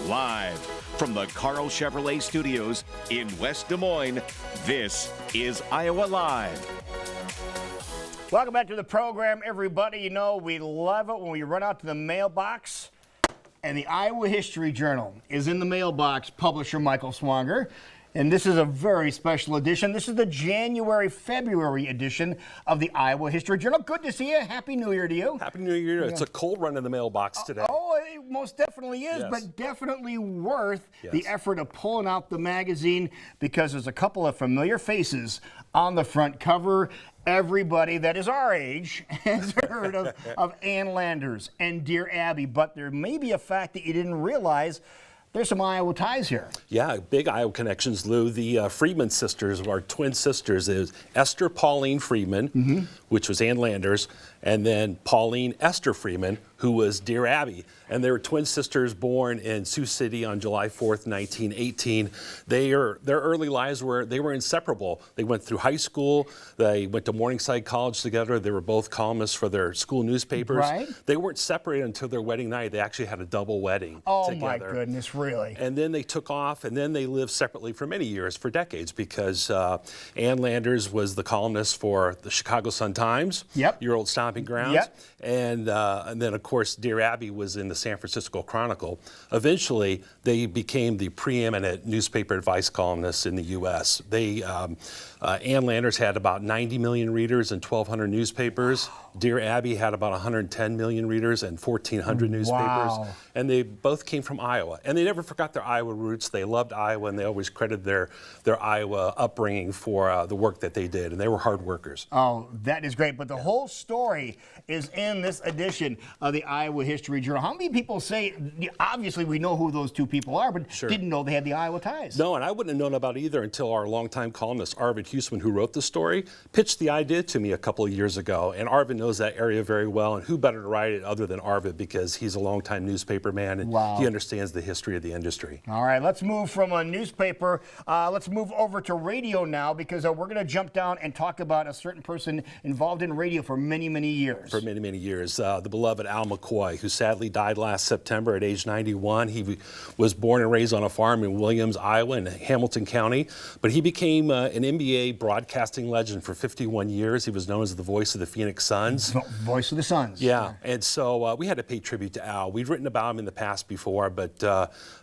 Live from the Carl Chevrolet Studios in West Des Moines, this is Iowa Live. Welcome back to the program, everybody. You know, we love it when we run out to the mailbox and the Iowa History Journal is in the mailbox, publisher Michael Swanger. And this is a very special edition. This is the January-February edition of the Iowa History Journal. Good to see you. Happy New Year to you. Happy New Year. It's a cold run in the mailbox today. Oh, it most definitely is, Yes. but definitely worth the Yes. effort of pulling out the magazine because there's a couple of familiar faces on the front cover. Everybody that is our age has heard of Ann Landers and Dear Abby, but there may be a fact that you didn't realize. There's some Iowa ties here. Yeah, big Iowa connections, Lou. The Freeman sisters, our twin sisters, is Esther Pauline Freeman, which was Ann Landers, and then Pauline Esther Freeman, who was Dear Abby. And they were twin sisters born in Sioux City on July 4th, 1918. Their early lives were inseparable. They went through high school. They went to Morningside College together. They were both columnists for their school newspapers. Right. They weren't separated until their wedding night. They actually had a double wedding Oh, together. my goodness, really? And then they took off, and then they lived separately for many years, for decades, because Ann Landers was the columnist for the Chicago Sun-Times, Yep. your old stomping grounds. Yep. And then, of course, Dear Abby was in the San Francisco Chronicle. Eventually, they became the preeminent newspaper advice columnists in the U.S. Ann Landers had about 90 million readers and 1,200 newspapers. Dear Abby had about 110 million readers and 1,400 newspapers. Wow. And they both came from Iowa. And they never forgot their Iowa roots. They loved Iowa, and they always credited their Iowa upbringing for the work that they did. And they were hard workers. Oh, that is great. But the whole story is in this edition of the Iowa History Journal. How many people say, obviously we know who those two people are, but Sure. didn't know they had the Iowa ties? No, and I wouldn't have known about it either until our longtime columnist, Arvid Huseman, who wrote the story, pitched the idea to me a couple of years ago. And Arvid knows that area very well. And who better to write it other than Arvid, because he's a longtime newspaper man and Wow. he understands the history of the industry. All right, let's move from a newspaper. Let's move over to radio now, because we're going to jump down and talk about a certain person involved in radio for many, many years. For many, many years. The beloved Al McCoy, who sadly died last September at age 91. He was born and raised on a farm in Williams, Iowa, in Hamilton County. But he became an NBA broadcasting legend for 51 years. He was known as the voice of the Phoenix Suns. Voice of the Suns. Yeah, and so we had to pay tribute to Al. We'd written about him in the past before, but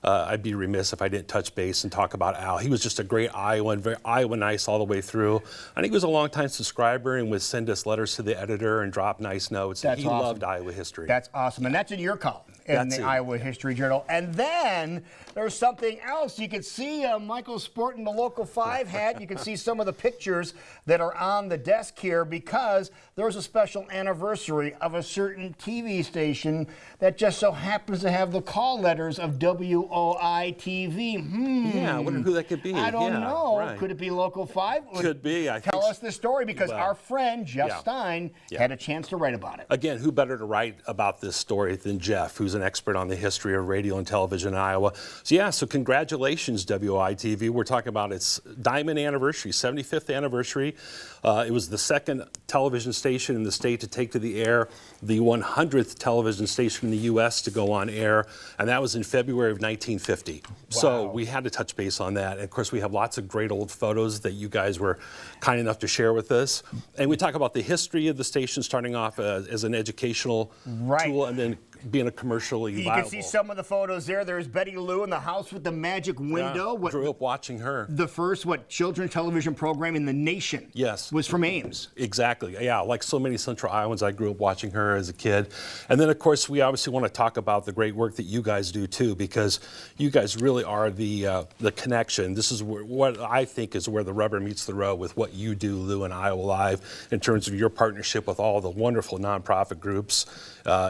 I'd be remiss if I didn't touch base and talk about Al. He was just a great Iowan, very Iowa nice all the way through. And he was a longtime subscriber and would send us letters to the editor and drop nice notes. That's He awesome. loved Iowa history. That's awesome. And that's in your column in That's the it. Iowa History Journal. And then there's something else. You can see Michael sporting the Local 5 hat. You can see some of the pictures that are on the desk here, because there's a special anniversary of a certain TV station that just so happens to have the call letters of WOI-TV. Yeah, I wonder who that could be. I don't Yeah, know. right. Could it be Local 5? Could be. I Tell think us the story, because well, our friend Jeff yeah. Stein Yeah. had a chance to write about it. Again, who better to write about this story than Jeff, who's an expert on the history of radio and television in Iowa. So congratulations, WOI-TV. We're talking about its diamond anniversary, 75th anniversary. It was the second television station in the state to take to the air, the 100th television station in the U.S. to go on air, and that was in February of 1950. So we had to touch base on that. And of course, we have lots of great old photos that you guys were kind enough to share with us. And we talk about the history of the station, starting off as an educational tool, and then being a commercially You viable. can see some of the photos there. There's Betty Lou in the house with the magic window. Yeah, grew up watching her. The first children's television program in the nation. Yes. Was from Ames. Exactly. Yeah, like so many Central Iowans, I grew up watching her as a kid. And then, of course, we obviously want to talk about the great work that you guys do too, because you guys really are the connection. This is what I think is where the rubber meets the road with what you do, Lou, and Iowa Live, in terms of your partnership with all the wonderful nonprofit groups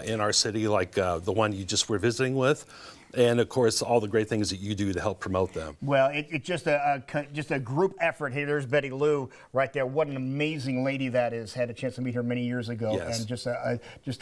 in our city, like the one you just were visiting with. and of course all the great things that you do to help promote them. Well, it's just a group effort. Hey, there's Betty Lou right there. What an amazing lady that is. Had a chance to meet her many years ago, Yes. and just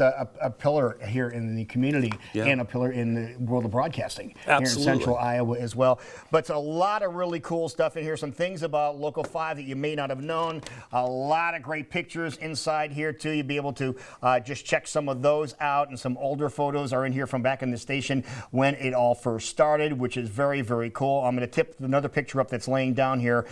a pillar here in the community, Yeah. and a pillar in the world of broadcasting Absolutely. here in Central Iowa as well. But it's a lot of really cool stuff in here. Some things about Local 5 that you may not have known. A lot of great pictures inside here too. You'll be able to just check some of those out, and some older photos are in here from back in the station when it all first started, which is very, very cool. I'm going to tip another picture up that's laying down here.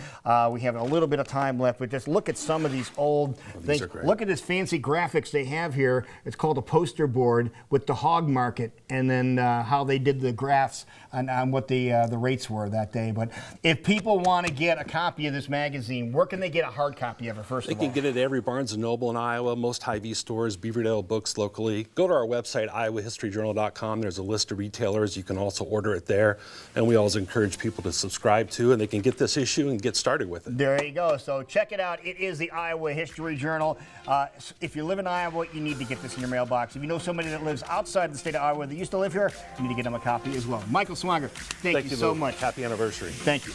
We have a little bit of time left, but just look at some of these old things. Look at this fancy graphics they have here. It's called a poster board with the hog market, and then how they did the graphs on what the rates were that day. But if people want to get a copy of this magazine, where can they get a hard copy of it, first of all? They can get it at every Barnes & Noble in Iowa, most Hy-Vee stores, Beaverdale Books locally. Go to our website, iowahistoryjournal.com. There's a list of retailers. You can also order it there. And we always encourage people to subscribe to, and they can get this issue and get started with it. There you go. So check it out. It is the Iowa History Journal. If you live in Iowa, you need to get this in your mailbox. If you know somebody that lives outside the state of Iowa that used to live here, you need to get them a copy as well. Michael Swanger, thank you so much. Happy anniversary. Thank you.